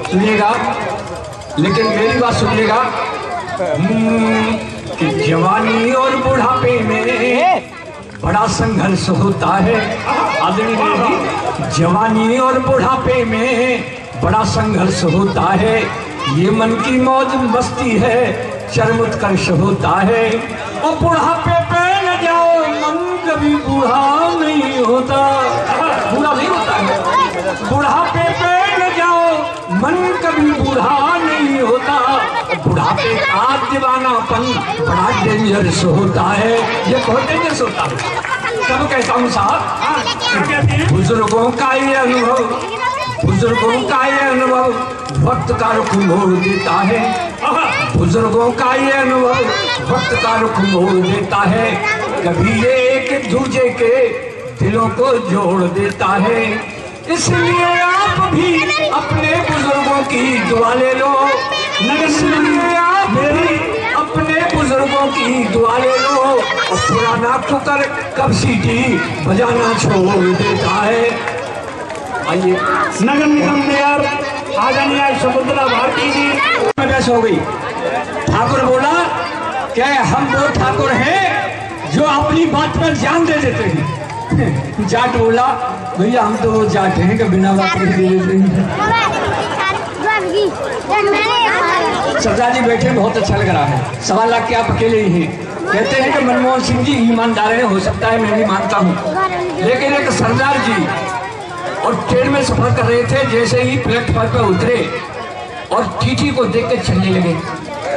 सुनिएगा, लेकिन मेरी बात सुनिएगा कि जवानी और बुढ़ापे में बड़ा संघर्ष होता है। आदरणीय जी, जवानी और बुढ़ापे में बड़ा संघर्ष होता है। ये मन की मौज मस्ती है, चरम उत्कर्ष होता है। और बुढ़ापे पे न जाओ, मन कभी बूढ़ा नहीं होता। बूढ़ा नहीं होता है। बुढ़ापे पे न जाओ, मन कभी बूढ़ा नहीं होता। बुढ़ापे का दीवानापन बड़ा डेंजरस होता है। ये बहुत डेंजरस होता है। तब कहता हूँ साहब, बुजुर्गों का ये अनुभव, बुजुर्गों का ये अनुभव वक्त का रुख मोड़ देता है। बुजुर्गों का ये अनुभव वक्त का रुख मोड़ देता है। कभी ये एक दूजे के दिलों को जोड़ देता है। इसलिए आप भी अपने बुजुर्गों की दुआ ले लो। इसलिए आप भी अपने बुजुर्गों की दुआ ले लो। और पुराना कुकर कब सीटी बजाना छोड़ देता है। आइए नगर निगम मेयर आदरणीय शकुंतला भारती जी बहस हो गई। ठाकुर बोला क्या हम वो ठाकुर हैं जो अपनी बात पर जान दे देते हैं। जाट बोला भैया हम तो वो जाट हैं कि बिना बात के दे देते हैं। सरदार जी बैठे, बहुत अच्छा लग रहा है। 1.25 लाख के आप अकेले ही हैं। कहते हैं कि मनमोहन सिंह जी ईमानदार है, हो सकता है मैं भी मानता हूँ, लेकिन एक सरदार जी और ट्रेन में सफर कर रहे थे। जैसे ही प्लेटफॉर्म पर उतरे और टीटी को देख के चलने लगे।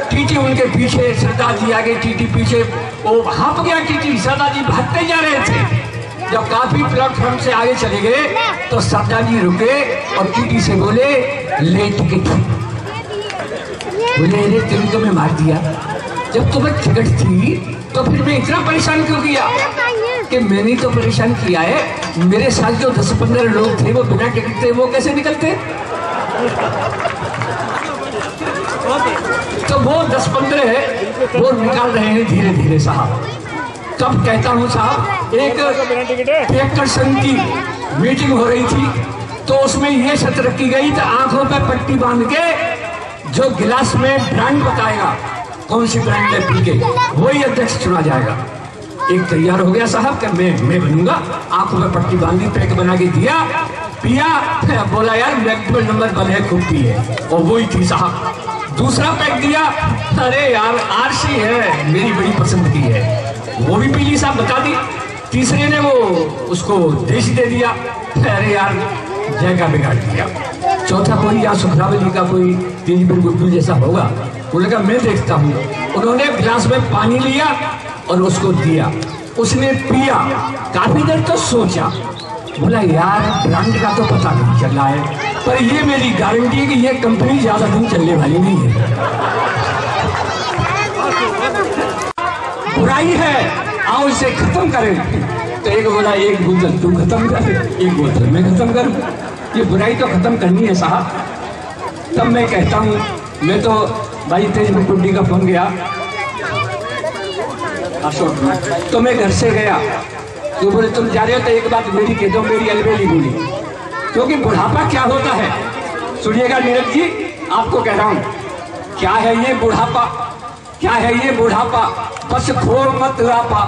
टीटी उनके पीछे, सरदार जी आगे, टीटी पीछे। वो हाँप गया टीटी, सरदार जी भागते जा रहे थे। जब काफी प्लेटफॉर्म से आगे चले गए तो सरदार जी रुके और टीटी से बोले ले टिकट। बोले अरे तुम तो मैं मार दिया, जब तुम्हें टिकट थी तो फिर मैं इतना परेशान क्यों किया। कि मैंने तो परेशान किया है, मेरे साथ जो 10-15 लोग थे वो बिना टिकट थे, वो कैसे निकलते। तो वो 10-15 वो निकाल रहे हैं धीरे धीरे साहब। तब कहता हूँ साहब, एक ट्रैक्टर संघ की मीटिंग हो रही थी तो उसमें ये शर्त रखी गई कि आंखों पे पट्टी बांध के जो गिलास में ब्रांड बताएगा कौन सी ब्रांड है पी के, वही अध्यक्ष चुना जाएगा। एक तैयार हो गया साहब कि मैं बनूंगा। आंखों में पट्टी बांधी, पैक बना के दिया, पिया, बोला यार मैक्सिमम नंबर बन है, खूब पी है, और वही थी साहब। दूसरा पैक दिया, अरे यार आरसी है, मेरी बड़ी पसंद की है, वो भी पी ली साहब, बता दी। तीसरे ने वो उसको देशी दे दिया, अरे यार जगह बिगाड़ दिया। चौथा कोई या सुखरावली का कोई तेज गुड्डू जैसा होगा, वो लगा मैं देखता हूँ। उन्होंने गिलास में पानी लिया और उसको दिया, उसने पिया। काफी देर तो सोचा, बोला यार ब्रांड का तो पता नहीं चल रहा है, पर ये मेरी गारंटी है कि ये कंपनी ज्यादा दिन चलने वाली नहीं है। बुराई है, आओ इसे खत्म करें। तो एक बोला एक बोतल तू खत्म कर, एक बोतल मैं खत्म करूं। ये बुराई तो खत्म करनी है साहब। तब मैं कहता हूँ, मैं तो भाई तेज टुड्डी का फोन गया अशोक, तो मैं घर से गया तो बोले तुम जा रहे हो तो एक बात मेरी कह दो, मेरी अलबेली बोली, क्योंकि बुढ़ापा क्या होता है सुनिएगा नीरज जी, आपको कह रहा हूँ क्या है ये बुढ़ापा, क्या है ये बुढ़ापा। बस खोर मत लापा,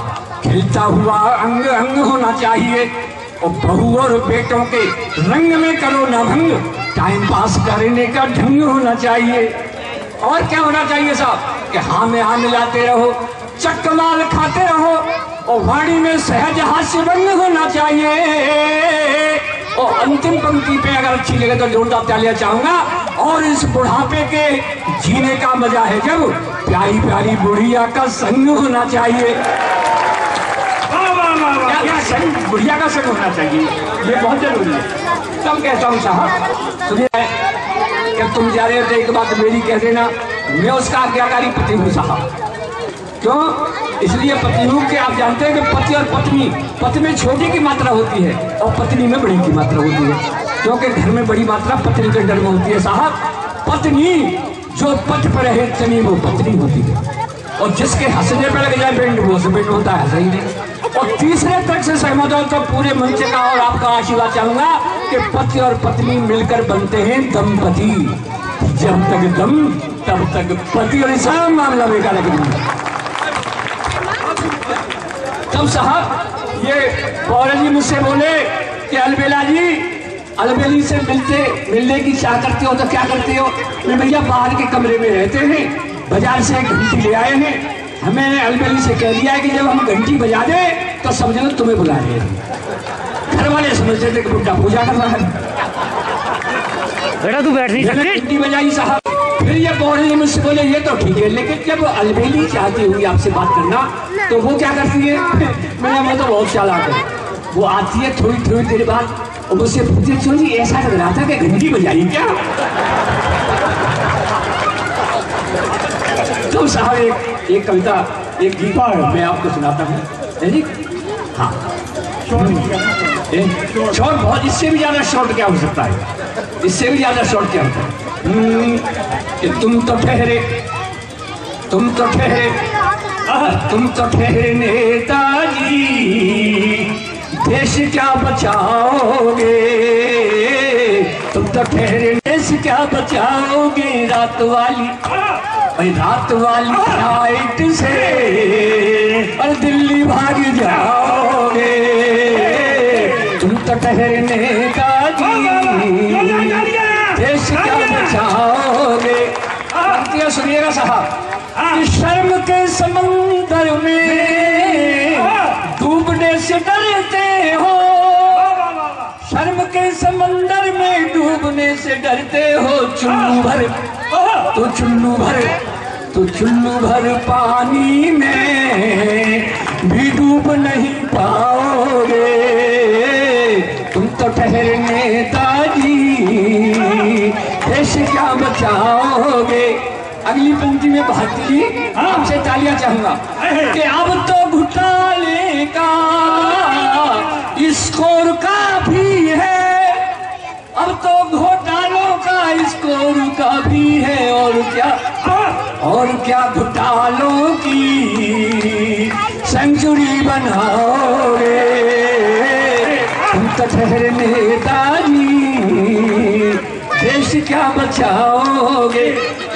खिलता हुआ अंग अंग होना चाहिए, और बहू और बेटों के रंग में करो ना भंग, टाइम पास करने का ढंग होना चाहिए। और क्या होना चाहिए साहब कि हाँ में हाँ मिलाते रहो, चक्कमाल खाते रहो, और वाणी में सहज हास्य रंग होना चाहिए। और अंतिम पंक्ति पे अगर अच्छी लगे तो जोरदार तालियां चाहूंगा। और इस बुढ़ापे के जीने का मजा है जब प्यारी प्यारी बुढ़िया का संग होना चाहिए। बुढ़िया का संग होना चाहिए, ये बहुत जरूरी है। तब कहता हूँ साहब सुनिए कि तुम जा रहे हो तो एक बात मेरी कह देना, मैं उसका आज्ञाकारी पति हूँ साहब। क्यों? इसलिए पति हूँ कि आप जानते हैं कि पति और पत्नी, पति में छोटी की मात्रा होती है और पत्नी में बड़ी की मात्रा होती है, क्योंकि घर में बड़ी मात्रा पत्नी के डर में होती है साहब। पत्नी जो पथ पर है चली वो पत्नी होती है, और जिसके हंसने पर लग जाए बेंड वो से बेंड होता है, सही नहीं। और तीसरे तक से सहमत हो तो पूरे मंच का और आपका आशीर्वाद चाहूंगा कि पति और पत्नी मिलकर बनते हैं दंपति। जब तक दम तब तक पति, और ऐसा मामला बेकार है। तब साहब ये पौरे जी मुझसे बोले कि अलबेला जी, अलबेली से मिलने की चाह करते हो तो क्या करते हो? मैं भैया बाहर के कमरे में रहते हैं, बाजार से एक घंटी ले आए हैं। हमें अलबेली से कह दिया है कि जब हम घंटी बजा दें तो समझ लो तुम्हें बुला रहे हैं। घर वाले समझते थे कि बुड्ढा पूजा कर रहा है। बेटा तू बैठ नहीं सकती। घंटी बजाई साहब, फिर ये पौरे जी मुझसे बोले ये तो ठीक है, लेकिन जब अलबेली चाहती हुई आपसे बात करना तो वो क्या करती है? मेरा मैं तो बहुत चालाक है। वो आती है थोड़ी देर बाद और मुझसे पूछती है जी ऐसा लग रहा था कि घंटी बजाई क्या? तो साहब एक कविता, एक गीत मैं आपको सुनाता हूँ। हाँ शॉर्ट बहुत, इससे भी ज्यादा शॉर्ट क्या हो सकता है? इससे भी ज्यादा शॉर्ट क्या होता है? कि तुम तो ठहरे नेताजी, देश क्या बचाओगे? तुम तो ठहरे देश क्या बचाओगे? रात वाली फ्लाइट से और दिल्ली भाग जाओगे। तुम तो ठहरे नेताजी, देश क्या बचाओगे? सुनिएगा साहब, शर्म के समंदर में डूबने से डरते हो, शर्म के समंदर में डूबने से डरते हो। चुल्लू भर पानी में भी डूब नहीं पाओगे। तुम तो ठहरे नेताजी, देश क्या बचाओगे? अगली पंक्ति में भारती जी आपसे तालियां चाहूंगा कि अब तो घोटाले का स्कोर काफी है, अब तो घोटालों का स्कोर काफी है। और क्या घोटालों की सेंचुरी बनाओगे? तुम तो ठहरे नेताजी, देश क्या बचाओगे?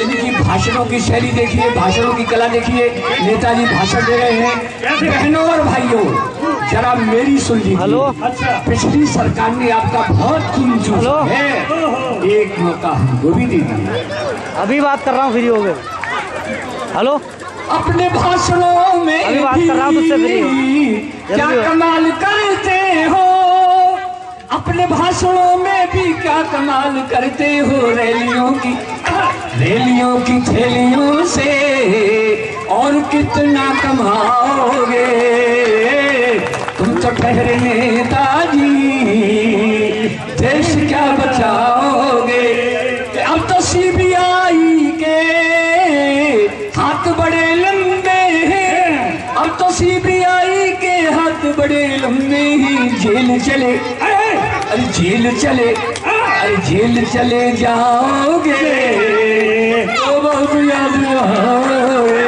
इनकी भाषणों की शैली देखिए, भाषणों की कला देखिए। नेताजी भाषण दे रहे हैं। बहनों और भाइयों जरा मेरी सुन लीजिए। अच्छा, पिछली सरकार ने आपका बहुत खून चूसा है, एक मौका हमको भी दे दीजिए। अभी बात कर रहा हूँ, फ्री हो गए। हेलो, अपने भाषणों में अभी बात कर रहा हूँ तुझसे, फ्री क्या कमाल करते हो? अपने भाषणों में भी क्या कमाल करते हो? रैलियों की थैलियों से और कितना कमाओगे? तुम तो ठहरे नेताजी, देश क्या बचाओगे? अब तो सीबीआई के हाथ बड़े लंबे हैं, अब तो सीबीआई के हाथ बड़े लंबे हैं। जेल चले जाओगे तो बहुत याद आओगे।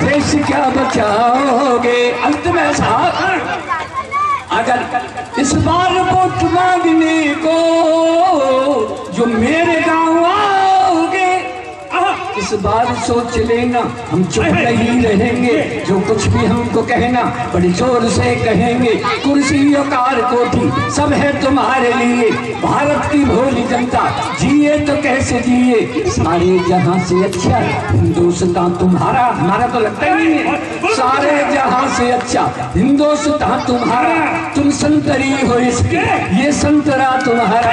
देश क्या बचाओगे? अंत में साहब, अगर इस बार वोट मांगने को जो मेरे गांव आओगे, इस बार सोच लेना हम चुप नहीं रहेंगे। जो कुछ भी हमको कहना बड़ी जोर से कहेंगे। कुर्सी और कार कोठी सब है तुम्हारे लिए। भारत की भोली जनता जिए तो कैसे जिए? सारे जहां से अच्छा हिंदुस्तान तुम्हारा, हमारा तो लगता ही नहीं है। सारे जहां से अच्छा हिंदुस्तान तुम्हारा, तुम संतरी हो इसके, ये संतरा तुम्हारा।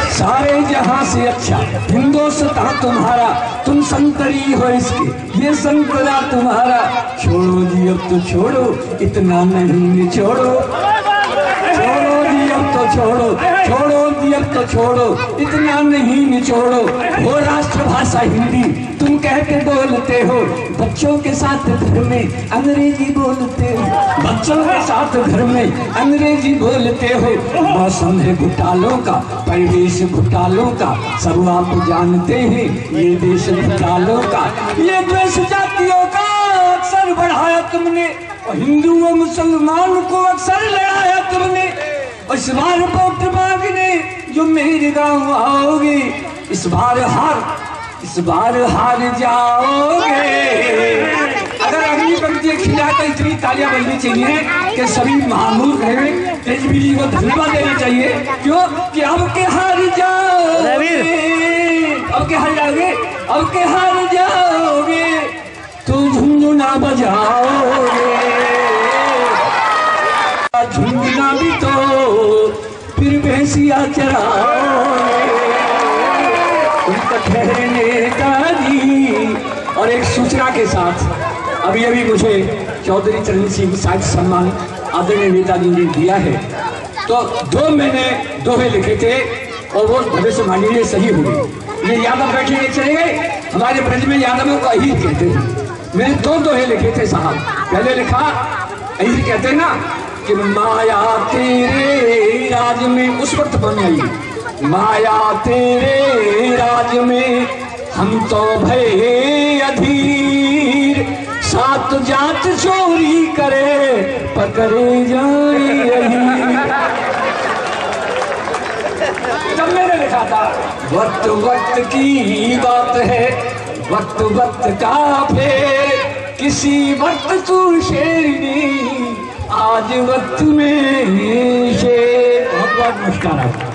सारे जहां से अच्छा हिंदुस्तान तुम्हारा, तुम संतरी हो इसके, ये संतरा तुम्हारा। छोड़ो जी अब तो छोड़ो, इतना नहीं निचोड़ो। छोड़ो जी अब तो छोड़ो, छोड़ो जी अब तो छोड़ो, इतना नहीं निचोड़ो। हो राष्ट्रभाषा हिंदी तुम कह के बोलते हो, बच्चों के साथ घर में अंग्रेजी बोलते हो। हलचल के साथ घर में अंग्रेजी बोलते हो। मौसम है घोटालों का, परिवेश घोटालों का, सब आप जानते हैं ये देश घोटालों का। ये द्वेष जातियों का अक्सर बढ़ाया तुमने, और हिंदू व मुसलमान को अक्सर लड़ाया तुमने। इस बार वोट मांगने जो मेरे गाँव आओगे, इस बार हार जाओगे। अगर अगली पंक्ति खिला तो इतनी तालियां बजनी चाहिए कि सभी महामूर्ख हैं एचबीडी को धन्यवाद देना चाहिए। क्यों कि अब के हार जाओगे, अब के हार जाओगे तो झुंझुना बजाओगे। झुंझुना भी तो फिर भैंसिया चराओगे। उनका ठहरने का जी। और एक सूचना के साथ अभी मुझे चौधरी चरण सिंह साहित्य सम्मान आदरणीय नेताजी ने दिया है। तो 2 मैंने दोहे लिखे थे और वो भविष्य माननीय सही हुए। ये यादव बैठे नहीं चले गए, हमारे ब्रज में यादवों को अहीर कहते थे। मैंने 2 दोहे लिखे थे साहब। पहले लिखा अहीर कहते ना कि माया तेरे राज में, उस वक्त बन आई माया तेरे राज में हम तो भय अधीर। 7 जात चोरी करे पकड़े जाए। जब मैंने लिखा था वक्त वक्त की बात है, वक्त वक्त का फेर, किसी वक्त तू शेरनी, आज वक्त में शेर। बहुत बहुत नमस्कार।